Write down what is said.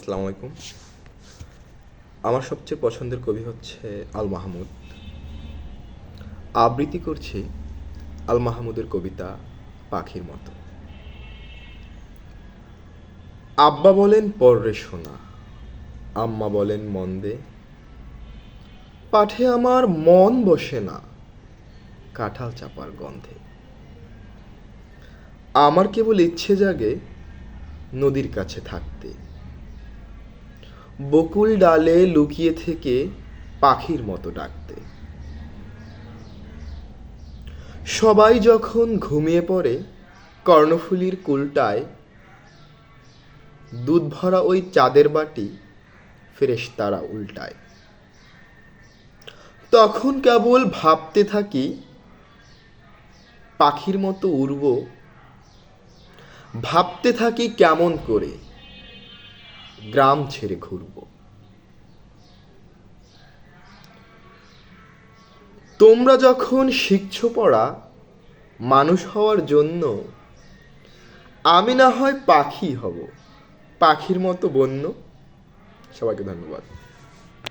আসসালামু আলাইকুম। আমার সবচেয়ে পছন্দের কবি হচ্ছে আল মাহমুদ। আবৃত্তি করছি আল মাহমুদের কবিতা পাখির মতো। আব্বা বলেন পররে শোনা, আম্মা বলেন মন দে, পাঠে আমার মন বসে না কাঁঠাল চাপার গন্ধে। আমার কেবল ইচ্ছে জাগে নদীর কাছে থাকতে, বকুল ডালে লুকিয়ে থেকে পাখির মতো ডাকতে। সবাই যখন ঘুমিয়ে পড়ে কর্ণফুলীর কুলটায়, দুধ ভরা ওই চাঁদের বাটি ফেরেশতারা উল্টায়। তখন কেবল ভাবতে থাকি পাখির মতো উড়ব, ভাবতে থাকি কেমন করে গ্রাম ছেড়ে ঘুরব। তোমরা যখন শিখছো পড়া মানুষ হওয়ার জন্য, আমি না হয় পাখি হব, পাখির মতো বন্য। সবাইকে ধন্যবাদ।